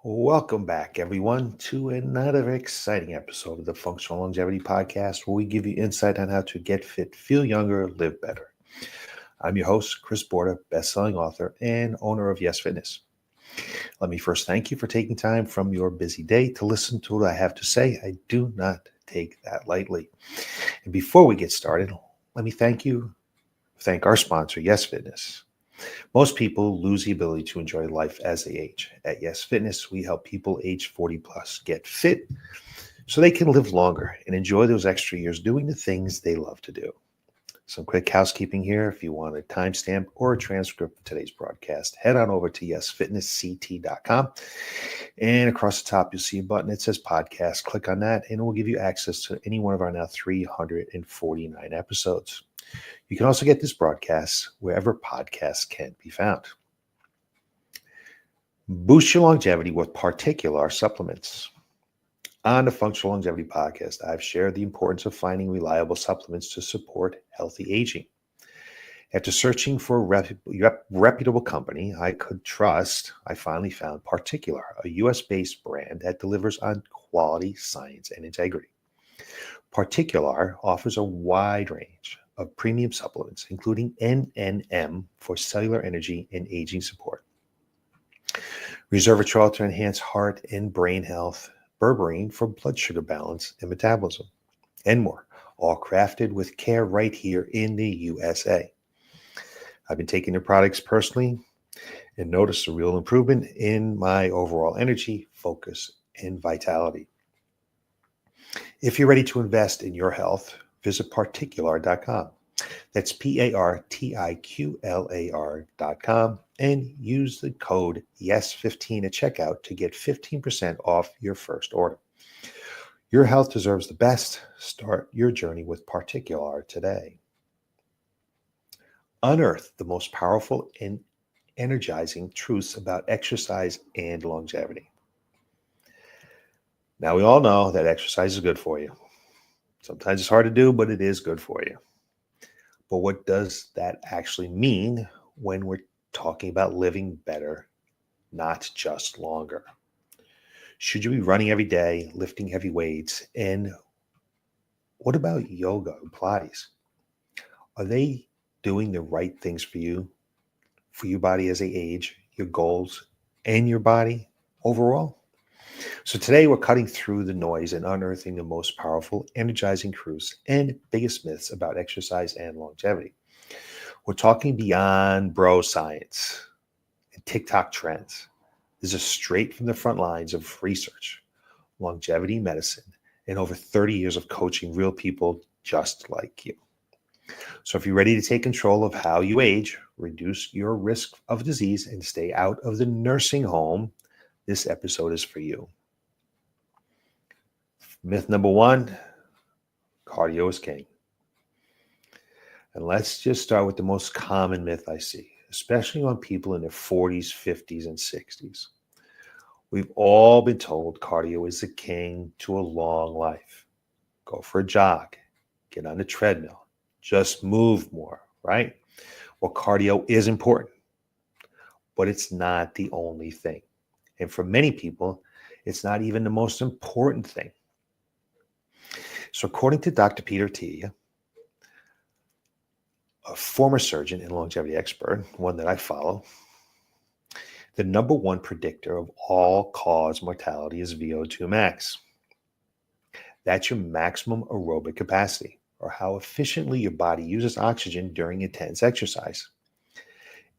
Welcome back, everyone, to another exciting episode of the Functional Longevity Podcast, where we give you insight on how to get fit, feel younger, live better. I'm your host, Chris Borda, best-selling author and owner of Y.E.S Fitness. Let me first thank you for taking time from your busy day to listen to what I have to say. I do not take that lightly. And before we get started, let me thank our sponsor, Y.E.S Fitness. Most people lose the ability to enjoy life as they age. At Y.E.S Fitness, we help people age 40 plus get fit so they can live longer and enjoy those extra years doing the things they love to do. Some quick housekeeping here. If you want a timestamp or a transcript of today's broadcast, head on over to yesfitnessct.com. And across the top, you'll see a button that says podcast. Click on that, and it will give you access to any one of our now 349 episodes. You can also get this broadcast wherever podcasts can be found. Boost your longevity with PartiQular supplements. On the Functional Longevity Podcast, I've shared the importance of finding reliable supplements to support healthy aging. After searching for a reputable company I could trust, I finally found PartiQular, a U.S.-based brand that delivers on quality, science, and integrity. PartiQular offers a wide range of premium supplements, including NNM for cellular energy and aging support, resveratrol to enhance heart and brain health, berberine for blood sugar balance and metabolism, and more, all crafted with care right here in the USA. I've been taking their products personally and noticed a real improvement in my overall energy, focus, and vitality. If you're ready to invest in your health, visit particular.com. That's PARTIQLAR.com, and use the code YES15 at checkout to get 15% off your first order. Your health deserves the best. Start your journey with PartiQular today. Unearth the most powerful and energizing truths about exercise and longevity. Now, we all know that exercise is good for you. Sometimes it's hard to do, but it is good for you. But what does that actually mean when we're talking about living better, not just longer? Should you be running every day, lifting heavy weights? And what about yoga and Pilates? Are they doing the right things for you, for your body as they age, your goals, and your body overall? So today we're cutting through the noise and unearthing the most powerful, energizing truths and biggest myths about exercise and longevity. We're talking beyond bro science and TikTok trends. This is straight from the front lines of research, longevity medicine, and over 30 years of coaching real people just like you. So if you're ready to take control of how you age, reduce your risk of disease, and stay out of the nursing home, this episode is for you. Myth number one, cardio is king. And let's just start with the most common myth I see, especially on people in their 40s, 50s, and 60s. We've all been told cardio is the king to a long life. Go for a jog, get on the treadmill, just move more, right? Well, cardio is important, but it's not the only thing. And for many people, it's not even the most important thing. So according to Dr. Peter T., a former surgeon and longevity expert, one that I follow, the number one predictor of all-cause mortality is VO2 max. That's your maximum aerobic capacity, or how efficiently your body uses oxygen during intense exercise.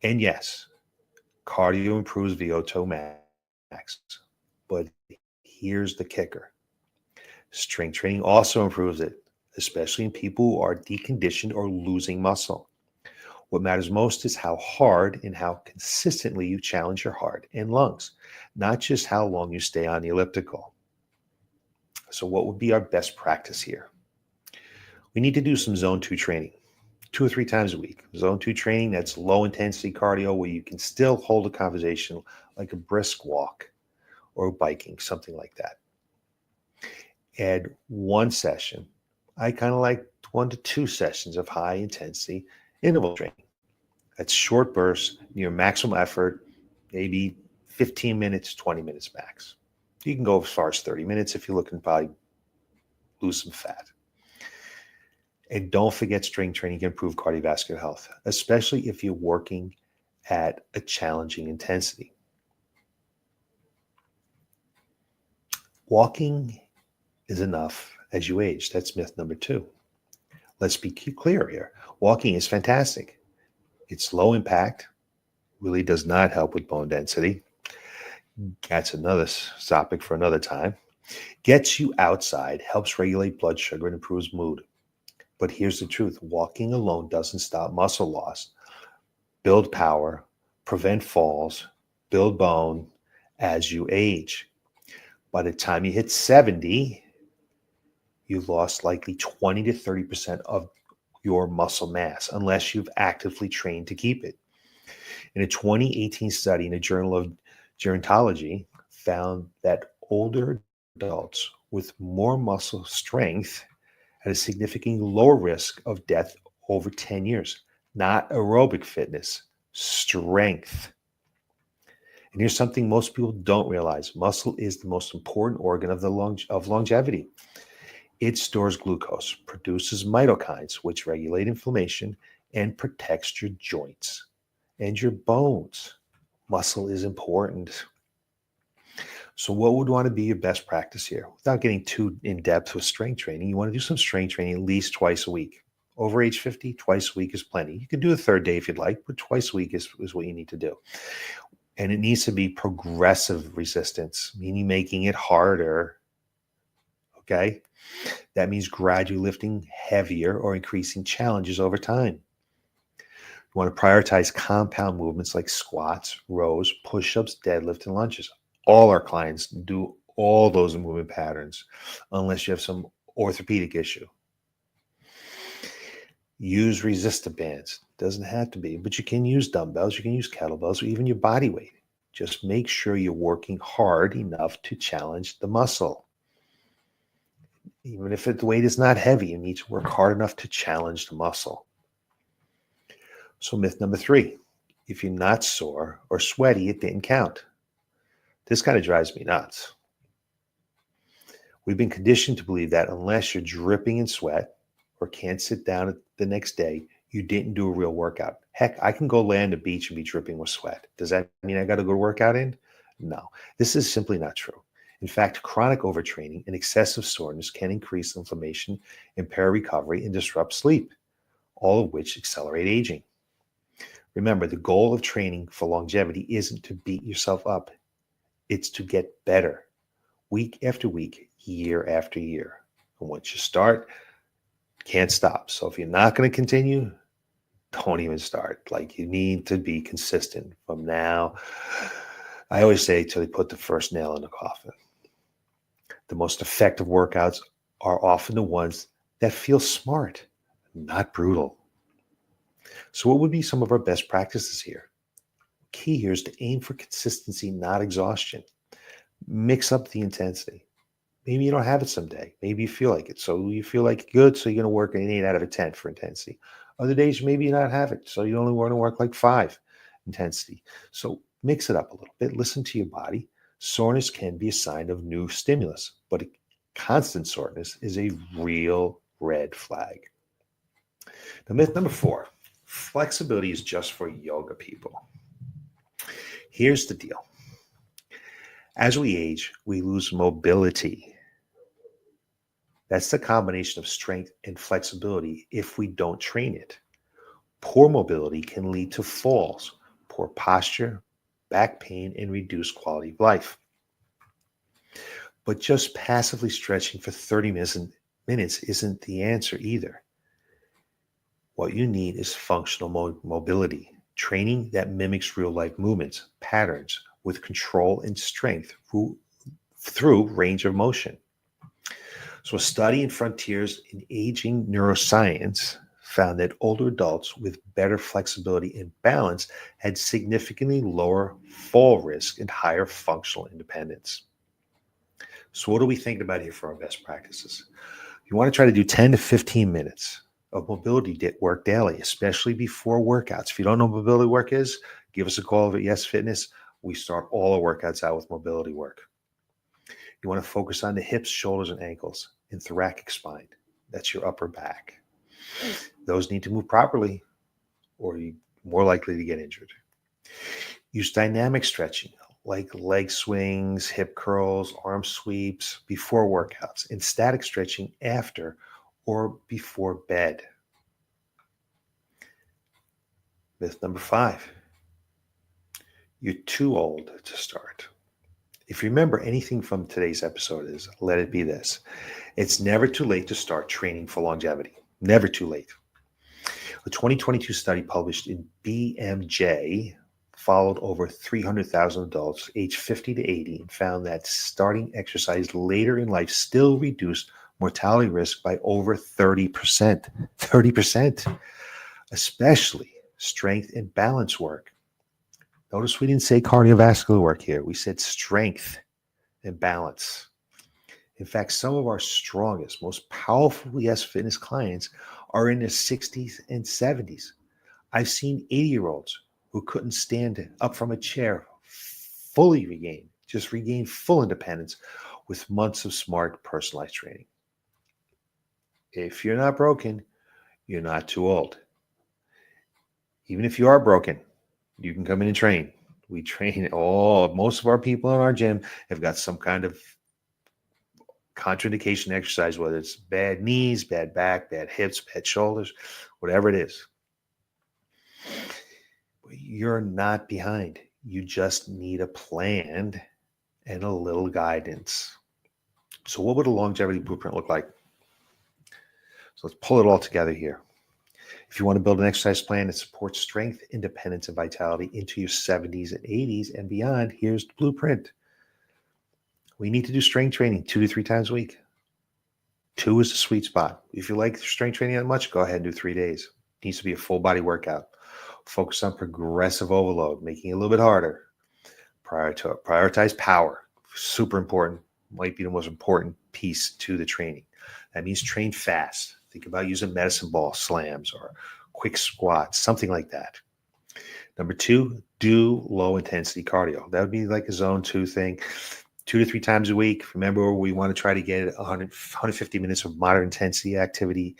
And yes, cardio improves VO2 max, but here's the kicker. Strength training also improves it, especially in people who are deconditioned or losing muscle. What matters most is how hard and how consistently you challenge your heart and lungs, not just how long you stay on the elliptical. So what would be our best practice here? We need to do some zone 2 training, 2 or 3 times a week. Zone 2 training, that's low intensity cardio where you can still hold a conversation like a brisk walk or biking, something like that. Add one session. I kind of like 1 to 2 sessions of high intensity interval training. That's short bursts near maximum effort, maybe 15 minutes, 20 minutes max. You can go as far as 30 minutes if you're looking to probably lose some fat. And don't forget, strength training can improve cardiovascular health, especially if you're working at a challenging intensity. Walking is enough as you age. That's myth number 2. Let's be clear here. Walking is fantastic. It's low impact, really does not help with bone density. That's another topic for another time. Gets you outside, helps regulate blood sugar, and improves mood. But here's the truth. Walking alone doesn't stop muscle loss, build power, prevent falls, build bone as you age. By the time you hit 70, you lost likely 20 to 30% of your muscle mass unless you've actively trained to keep it. In a 2018 study in the Journal of Gerontology found that older adults with more muscle strength had a significantly lower risk of death over 10 years. Not aerobic fitness, strength. And here's something most people don't realize. Muscle is the most important organ of longevity. It stores glucose, produces cytokines, which regulate inflammation, and protects your joints and your bones. Muscle is important. So what would want to be your best practice here? Without getting too in-depth with strength training, you want to do some strength training at least twice a week. Over age 50, twice a week is plenty. You can do a third day if you'd like, but twice a week is what you need to do. And it needs to be progressive resistance, meaning making it harder. Okay? That means gradually lifting heavier or increasing challenges over time. You want to prioritize compound movements like squats, rows, push-ups, deadlift, and lunges. All our clients do all those movement patterns unless you have some orthopedic issue. Use resistant bands. Doesn't have to be, but you can use dumbbells, you can use kettlebells, or even your body weight. Just make sure you're working hard enough to challenge the muscle. Even if the weight is not heavy, you need to work hard enough to challenge the muscle. So myth number 3, if you're not sore or sweaty, it didn't count. This kind of drives me nuts. We've been conditioned to believe that unless you're dripping in sweat or can't sit down the next day, you didn't do a real workout. Heck, I can go lay on the beach and be dripping with sweat. Does that mean I got to go work out in? No, this is simply not true. In fact, chronic overtraining and excessive soreness can increase inflammation, impair recovery, and disrupt sleep, all of which accelerate aging. Remember, the goal of training for longevity isn't to beat yourself up. It's to get better week after week, year after year. And once you start, can't stop. So if you're not going to continue, don't even start. Like, you need to be consistent from now. I always say till they put the first nail in the coffin. The most effective workouts are often the ones that feel smart, not brutal. So what would be some of our best practices here? Key here is to aim for consistency, not exhaustion. Mix up the intensity. Maybe you don't have it someday. Maybe you feel like it. So you feel like good, so you're going to work an 8 out of a 10 for intensity. Other days, maybe you not have it. So you only want to work like 5 intensity. So mix it up a little bit. Listen to your body. Soreness can be a sign of new stimulus, but constant soreness is a real red flag. Now, myth number 4, flexibility is just for yoga people. Here's the deal. As we age, we lose mobility. That's the combination of strength and flexibility if we don't train it. Poor mobility can lead to falls, poor posture, back pain, and reduced quality of life. But just passively stretching for 30 minutes isn't the answer either. What you need is functional mobility, training that mimics real-life movements, patterns with control and strength through range of motion. So a study in Frontiers in Aging Neuroscience found that older adults with better flexibility and balance had significantly lower fall risk and higher functional independence. So what are we thinking about here for our best practices? You want to try to do 10 to 15 minutes of mobility work daily, especially before workouts. If you don't know what mobility work is, give us a call at Y.E.S Fitness. We start all our workouts out with mobility work. You want to focus on the hips, shoulders, and ankles and thoracic spine. That's your upper back. Those need to move properly or you're more likely to get injured. Use dynamic stretching like leg swings, hip curls, arm sweeps before workouts, and static stretching after or before bed. Myth number 5, you're too old to start. If you remember anything from today's episode is, let it be this. It's never too late to start training for longevity. Never too late. A 2022 study published in BMJ followed over 300,000 adults aged 50 to 80 and found that starting exercise later in life still reduced mortality risk by over 30%. 30%, especially strength and balance work. Notice we didn't say cardiovascular work here. We said strength and balance. In fact, some of our strongest, most powerful Y.E.S Fitness clients are in their 60s and 70s. I've seen 80-year-olds who couldn't stand up from a chair fully regain full independence with months of smart personalized training. If you're not broken, you're not too old. Even if you are broken, you can come in and train. We train most of our people in our gym have got some kind of contraindication exercise, whether it's bad knees, bad back, bad hips, bad shoulders, whatever it is. You're not behind. You just need a plan and a little guidance. So what would a longevity blueprint look like? So let's pull it all together here. If you want to build an exercise plan that supports strength, independence, and vitality into your 70s and 80s and beyond, here's the blueprint. We need to do strength training 2 to 3 times a week. 2 is the sweet spot. If you like strength training that much, go ahead and do 3 days. It needs to be a full body workout. Focus on progressive overload, making it a little bit harder. Prioritize power. Super important. Might be the most important piece to the training. That means train fast. Think about using medicine ball slams or quick squats, something like that. Number 2, do low intensity cardio. That would be like a zone 2 thing. 2 to 3 times a week. Remember, we want to try to get 150 minutes of moderate intensity activity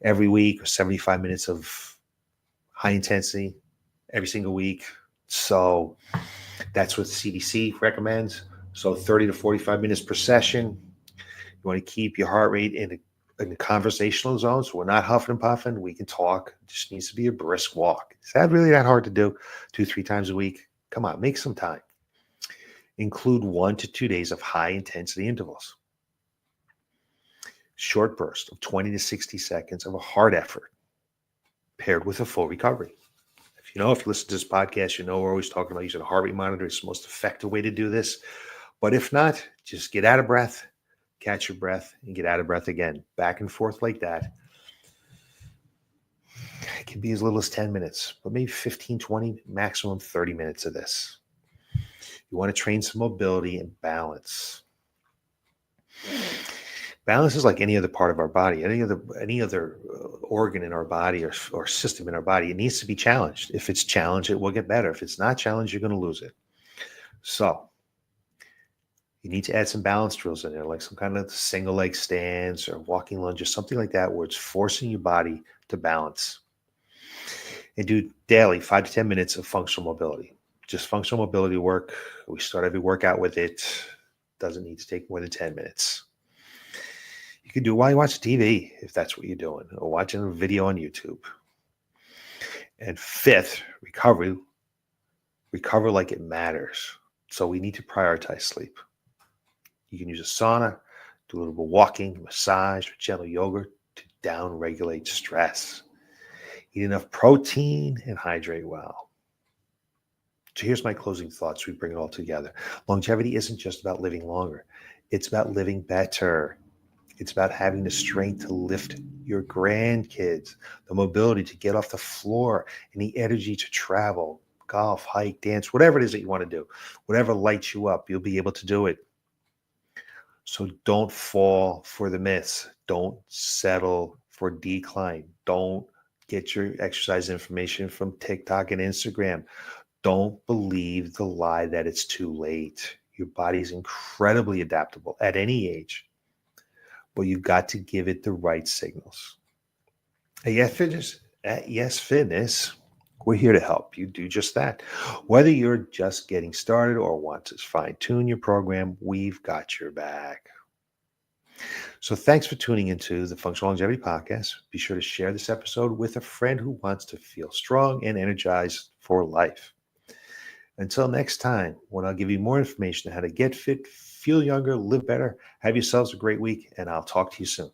every week, or 75 minutes of high intensity every single week. So that's what CDC recommends. So 30 to 45 minutes per session. You want to keep your heart rate in the conversational zone. So we're not huffing and puffing. We can talk. It just needs to be a brisk walk. Is that really that hard to do 2 to 3 times a week? Come on, make some time. Include 1 to 2 days of high intensity intervals. Short burst of 20 to 60 seconds of a hard effort paired with a full recovery. If you listen to this podcast, we're always talking about using a heart rate monitor. It's the most effective way to do this. But if not, just get out of breath, catch your breath, and get out of breath again. Back and forth like that. It can be as little as 10 minutes, but maybe 15, 20, maximum 30 minutes of this. You want to train some mobility and balance. Balance is like any other part of our body, any other organ in our body or system in our body. It needs to be challenged. If it's challenged, it will get better. If it's not challenged, you're going to lose it. So you need to add some balance drills in there, like some kind of single leg stands or walking lunges, something like that, where it's forcing your body to balance. And do daily 5 to 10 minutes of functional mobility. Just functional mobility work. We start every workout with it. Doesn't need to take more than 10 minutes. You can do it while you watch TV, if that's what you're doing, or watching a video on YouTube. And 5th, recovery. Recover like it matters. So we need to prioritize sleep. You can use a sauna, do a little bit of walking, massage, or gentle yoga to down-regulate stress. Eat enough protein and hydrate well. So here's my closing thoughts. We bring it all together. Longevity isn't just about living longer. It's about living better. It's about having the strength to lift your grandkids, the mobility to get off the floor, and the energy to travel, golf, hike, dance, whatever it is that you want to do. Whatever lights you up, you'll be able to do it. So don't fall for the myths. Don't settle for decline. Don't get your exercise information from TikTok and Instagram. Don't believe the lie that it's too late. Your body is incredibly adaptable at any age, but you've got to give it the right signals. At Y.E.S. Fitness, we're here to help you do just that. Whether you're just getting started or want to fine tune your program, we've got your back. So thanks for tuning into the Functional Longevity Podcast. Be sure to share this episode with a friend who wants to feel strong and energized for life. Until next time, when I'll give you more information on how to get fit, feel younger, live better, have yourselves a great week, and I'll talk to you soon.